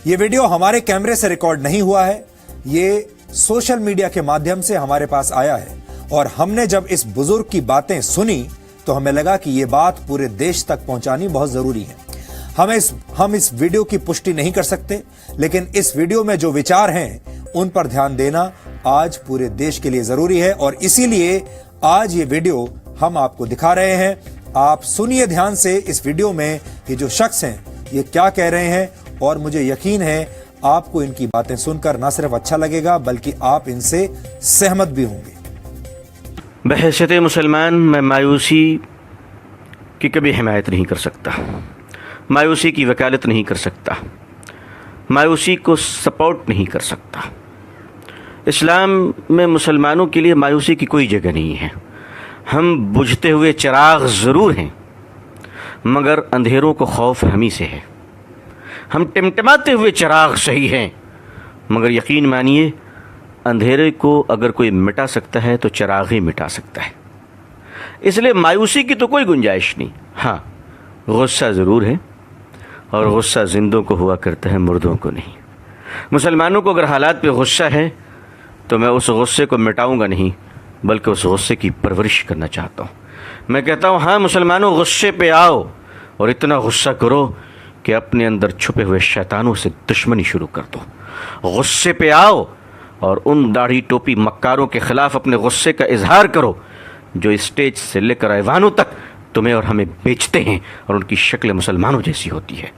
ये वीडियो हमारे कैमरे से रिकॉर्ड नहीं हुआ है, ये सोशल मीडिया के माध्यम से हमारे पास आया है और हमने जब इस बुजुर्ग की बातें सुनी तो हमें लगा कि ये बात पूरे देश तक पहुंचानी बहुत जरूरी है। हम इस वीडियो की पुष्टि नहीं कर सकते, लेकिन इस वीडियो में जो विचार हैं उन पर ध्यान देना आज पूरे देश के लिए जरूरी है और इसीलिए आज ये वीडियो हम आपको दिखा रहे हैं। आप सुनिए ध्यान से इस वीडियो में ये जो शख्स हैं ये क्या कह रहे हैं और मुझे यकीन है आपको इनकी बातें सुनकर न सिर्फ अच्छा लगेगा बल्कि आप इनसे सहमत भी होंगे। बहैसियत मुसलमान मैं मायूसी की कभी हिमायत नहीं कर सकता, मायूसी की वकालत नहीं कर सकता, मायूसी को सपोर्ट नहीं कर सकता। इस्लाम में मुसलमानों के लिए मायूसी की कोई जगह नहीं है। हम बुझते हुए चिराग ज़रूर हैं मगर अंधेरों को खौफ हमी से है। हम टिमटिमाते हुए चिराग सही हैं मगर यकीन मानिए अंधेरे को अगर कोई मिटा सकता है तो चिराग ही मिटा सकता है। इसलिए मायूसी की तो कोई गुंजाइश नहीं। हाँ, गुस्सा ज़रूर है और गुस्सा जिंदों को हुआ करता है, मुर्दों को नहीं। मुसलमानों को अगर हालात पे गुस्सा है तो मैं उस गुस्से को मिटाऊंगा नहीं बल्कि उस गुस्से की परवरिश करना चाहता हूँ। मैं कहता हूँ हाँ मुसलमानों, गुस्से पे आओ और इतना गुस्सा करो कि अपने अंदर छुपे हुए शैतानों से दुश्मनी शुरू कर दो। गुस्से पे आओ और उन दाढ़ी टोपी मक्कारों के खिलाफ अपने गुस्से का इजहार करो जो स्टेज से लेकर ऐवानों तक तुम्हें और हमें बेचते हैं और उनकी शक्ल मुसलमानों जैसी होती है।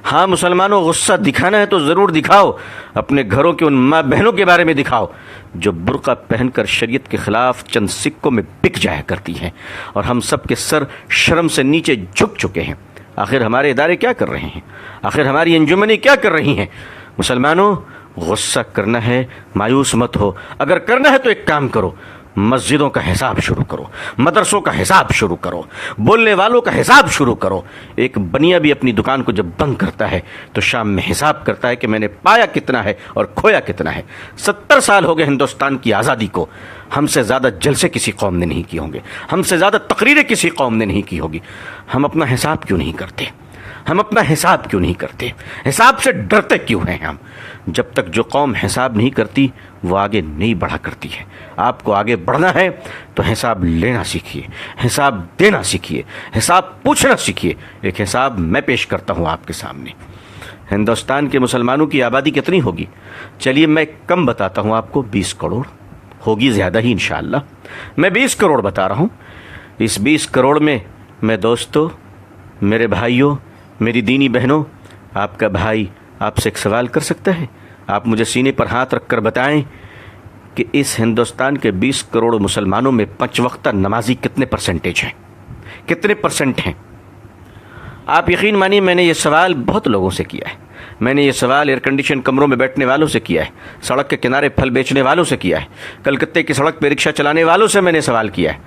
हाँ मुसलमानों, गुस्सा दिखाना है तो ज़रूर दिखाओ। अपने घरों के उन माँ बहनों के बारे में दिखाओ जो बुर्का पहनकर शरीयत के खिलाफ चंद सिक्कों में बिक जाया करती हैं और हम सब के सर शर्म से नीचे झुक चुके हैं। आखिर हमारे इदारे क्या कर रहे हैं? आखिर हमारी अंजुमनें क्या कर रही हैं? मुसलमानों, गुस्सा करना है, मायूस मत हो। अगर करना है तो एक काम करो, मस्जिदों का हिसाब शुरू करो, मदरसों का हिसाब शुरू करो, बोलने वालों का हिसाब शुरू करो। एक बनिया भी अपनी दुकान को जब बंद करता है तो शाम में हिसाब करता है कि मैंने पाया कितना है और खोया कितना है। 70 साल हो गए हिंदुस्तान की आज़ादी को, हमसे ज़्यादा जलसे किसी कौम ने नहीं किए होंगे, हमसे ज़्यादा तकरीरें किसी कौम ने नहीं की होगी। हम अपना हिसाब क्यों नहीं करते? हम अपना हिसाब क्यों नहीं करते? हिसाब से डरते क्यों हैं हम? जब तक जो कौम हिसाब नहीं करती वो आगे नहीं बढ़ा करती है। आपको आगे बढ़ना है तो हिसाब लेना सीखिए, हिसाब देना सीखिए, हिसाब पूछना सीखिए। एक हिसाब मैं पेश करता हूँ आपके सामने। हिंदुस्तान के मुसलमानों की आबादी कितनी होगी? चलिए मैं कम बताता हूँ आपको, 20 करोड़ होगी, ज़्यादा ही इंशाअल्लाह। मैं 20 करोड़ बता रहा हूँ। इस 20 करोड़ में मैं दोस्तों, मेरे भाइयों, मेरी दीनी बहनों, आपका भाई आपसे एक सवाल कर सकता है? आप मुझे सीने पर हाथ रखकर बताएं कि इस हिंदुस्तान के 20 करोड़ मुसलमानों में 5 वक्ता नमाजी कितने परसेंटेज हैं? कितने परसेंट हैं? आप यकीन मानिए मैंने ये सवाल बहुत लोगों से किया है। मैंने ये सवाल एयर कंडीशन कमरों में बैठने वालों से किया है, सड़क के किनारे फल बेचने वालों से किया है, कलकत्ते की सड़क पर रिक्शा चलाने वालों से मैंने सवाल किया है।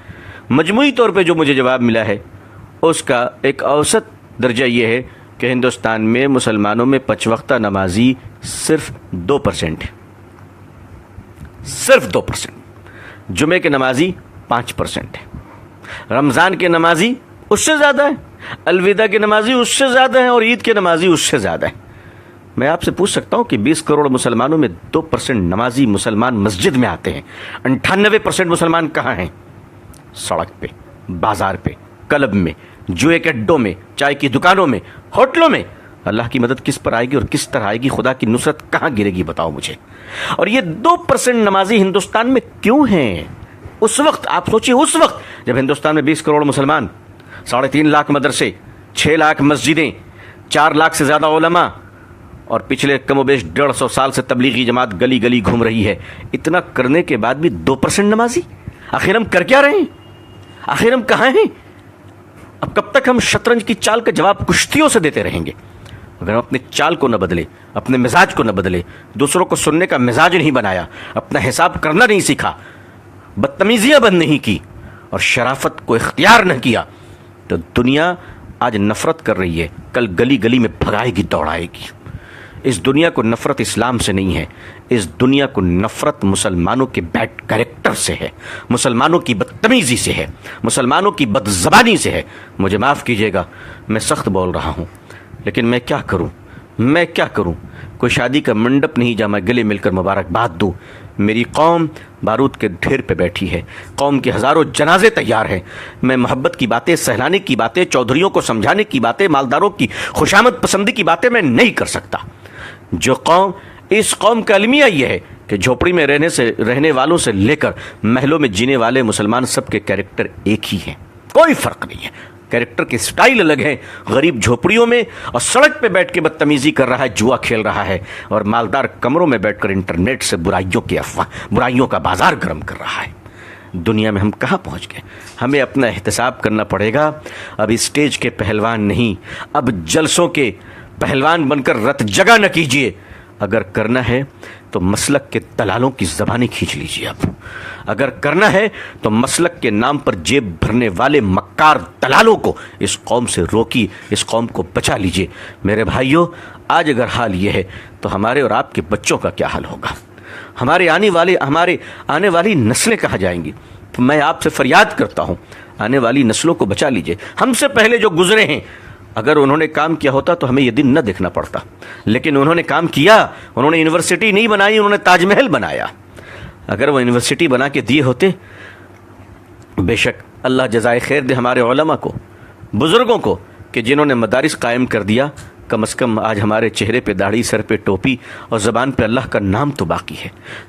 मजमूई तौर पर जो मुझे जवाब मिला है उसका एक औसत दर्जा ये है कि हिंदुस्तान में मुसलमानों में 5 वक्ता नमाजी सिर्फ 2% है, सिर्फ 2%। जुमे के नमाजी 5% है, रमज़ान के नमाजी उससे ज़्यादा है, अलविदा के नमाजी उससे ज़्यादा है और ईद के नमाजी उससे ज़्यादा है। मैं आपसे पूछ सकता हूँ कि 20 करोड़ मुसलमानों में 2% नमाजी मुसलमान मस्जिद में आते हैं। 98% मुसलमान कहाँ हैं? सड़क पे, बाजार पे, क्लब में, जुए के अड्डों में, चाय की दुकानों में, होटलों में। अल्लाह की मदद किस पर आएगी और किस तरह आएगी? खुदा की नुसरत कहाँ गिरेगी बताओ मुझे। और ये 2% नमाजी हिंदुस्तान में क्यों हैं? उस वक्त आप सोचिए, उस वक्त जब हिंदुस्तान में 20 करोड़ मुसलमान, 3.5 लाख मदरसे, 6 लाख मस्जिदें, 4 लाख से ज़्यादा उलमा और पिछले कमोबेश 150 साल से तबलीगी जमात गली गली घूम रही है। इतना करने के बाद भी 2% नमाजी। आखिर हम कर क्या रहे हैं? आखिर हम कहाँ हैं? अब कब तक हम शतरंज की चाल का जवाब कुश्तियों से देते रहेंगे? अगर हम अपने चाल को न बदले, अपने मिजाज को न बदले, दूसरों को सुनने का मिजाज नहीं बनाया, अपना हिसाब करना नहीं सीखा, बदतमीजियां बंद नहीं की और शराफत को इख्तियार न किया, तो दुनिया आज नफरत कर रही है, कल गली गली में भगाएगी, दौड़ाएगी। इस दुनिया को नफरत इस्लाम से नहीं है, इस दुनिया को नफरत मुसलमानों के बैड कैरेक्टर से है, मुसलमानों की बदतमीजी से है, मुसलमानों की बदज़बानी से है। मुझे माफ़ कीजिएगा, मैं सख्त बोल रहा हूँ, लेकिन मैं क्या करूँ? کوئی شادی کا منڈپ نہیں جہاں میں گلے مل کر مبارکباد دوں. میری قوم بارود کے ڈھیر پہ بیٹھی ہے, قوم کے ہزاروں جنازے تیار ہیں. میں محبت کی باتیں, سہلانے کی باتیں, چودھریوں کو سمجھانے کی باتیں, مالداروں کی خوشامد پسندی کی باتیں میں نہیں کر سکتا. جو قوم, اس قوم کا المیہ یہ ہے کہ جھوپڑی میں رہنے والوں سے لے کر محلوں میں جینے والے مسلمان سب کے کیریکٹر ایک ہی ہیں, کوئی فرق نہیں ہے. کیریکٹر کے سٹائل الگ ہیں. غریب جھوپڑیوں میں اور سڑک پہ بیٹھ کے بدتمیزی کر رہا ہے, جوا کھیل رہا ہے, اور مالدار کمروں میں بیٹھ کر انٹرنیٹ سے برائیوں کا بازار گرم کر رہا ہے. دنیا میں ہم کہاں پہنچ گئے؟ ہمیں اپنا احتساب کرنا پڑے گا. اب اسٹیج کے پہلوان نہیں, اب جلسوں کے پہلوان بن کر رت جگہ نہ کیجیے. اگر کرنا ہے تو مسلک کے دلالوں کی زبانیں کھینچ لیجیے. اب اگر کرنا ہے تو مسلک کے نام پر جیب بھرنے والے مکار دلالوں کو اس قوم سے روکیے, اس قوم کو بچا لیجیے. میرے بھائیوں, آج اگر حال یہ ہے تو ہمارے اور آپ کے بچوں کا کیا حال ہوگا؟ ہمارے آنے والی نسلیں کہاں جائیں گی؟ تو میں آپ سے فریاد کرتا ہوں, آنے والی نسلوں کو بچا لیجیے. ہم سے پہلے جو گزرے ہیں, اگر انہوں نے کام کیا ہوتا تو ہمیں یہ دن نہ دیکھنا پڑتا, لیکن انہوں نے کام کیا. انہوں نے یونیورسٹی نہیں بنائی, انہوں نے تاج محل بنایا. اگر وہ یونیورسٹی بنا کے دیے ہوتے, بے شک اللہ جزائے خیر دے ہمارے علماء کو, بزرگوں کو, کہ جنہوں نے مدارس قائم کر دیا. کم از کم آج ہمارے چہرے پہ داڑھی, سر پہ ٹوپی اور زبان پہ اللہ کا نام تو باقی ہے.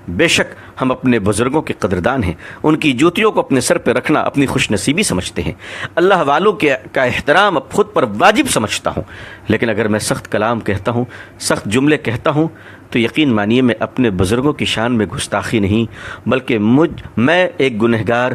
بے شک ہم اپنے بزرگوں کے قدردان ہیں, ان کی جوتیوں کو اپنے سر پہ رکھنا اپنی خوش نصیبی سمجھتے ہیں. اللہ والوں کا احترام اب خود پر واجب سمجھتا ہوں. لیکن اگر میں سخت کلام کہتا ہوں, سخت جملے کہتا ہوں, تو یقین مانیے میں اپنے بزرگوں کی شان میں گستاخی نہیں, بلکہ میں ایک گنہگار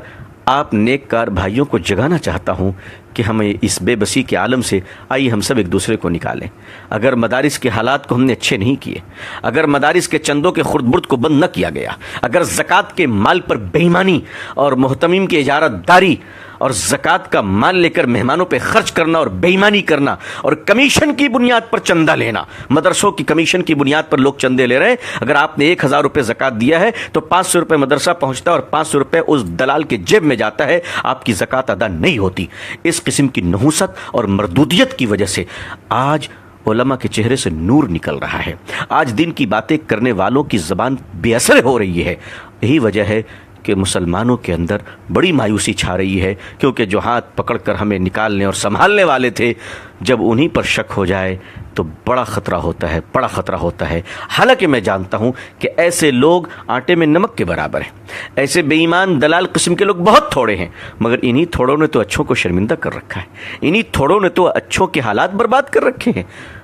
آپ نیک کار بھائیوں کو جگانا چاہتا ہوں کہ ہمیں اس بے بسی کے عالم سے آئیے ہم سب ایک دوسرے کو نکالیں. اگر مدارس کے حالات کو ہم نے اچھے نہیں کیے, اگر مدارس کے چندوں کے خرد برد کو بند نہ کیا گیا, اگر زکوٰۃ کے مال پر بے ایمانی اور محتمین کی اجارت داری اور زکوٰۃ کا مال لے کر مہمانوں پہ خرچ کرنا اور بے ایمانی کرنا اور کمیشن کی بنیاد پر چندہ لینا, مدرسوں کی کمیشن کی بنیاد پر لوگ چندے لے رہے ہیں. اگر آپ نے 1000 روپے زکوٰۃ دیا ہے تو 500 روپے مدرسہ پہنچتا ہے اور 500 روپے اس دلال کے جیب میں جاتا ہے, آپ کی زکوٰۃ ادا نہیں ہوتی. اس قسم کی نحوست اور مردودیت کی وجہ سے آج علماء کے چہرے سے نور نکل رہا ہے. آج دین کی باتیں کرنے والوں کی زبان بے اثر ہو رہی ہے. یہی وجہ ہے کہ مسلمانوں کے اندر بڑی مایوسی چھا رہی ہے, کیونکہ جو ہاتھ پکڑ کر ہمیں نکالنے اور سنبھالنے والے تھے, جب انہی پر شک ہو جائے تو بڑا خطرہ ہوتا ہے, بڑا خطرہ ہوتا ہے. حالانکہ میں جانتا ہوں کہ ایسے لوگ آٹے میں نمک کے برابر ہیں, ایسے بے ایمان دلال قسم کے لوگ بہت تھوڑے ہیں, مگر انہی تھوڑوں نے تو اچھوں کو شرمندہ کر رکھا ہے, انہی تھوڑوں نے تو اچھوں کے حالات برباد کر رکھے ہیں.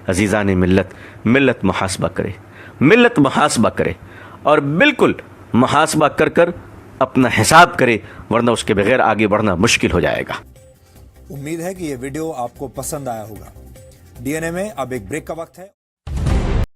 عزیزان ملت محاسبہ کرے, ملت محاسبہ کرے, اور بالکل محاسبہ کر اپنا حساب کرے, ورنہ اس کے بغیر آگے بڑھنا مشکل ہو جائے گا. امید ہے کہ یہ ویڈیو آپ کو پسند آیا ہوگا. ڈی این اے میں اب ایک بریک کا وقت ہے.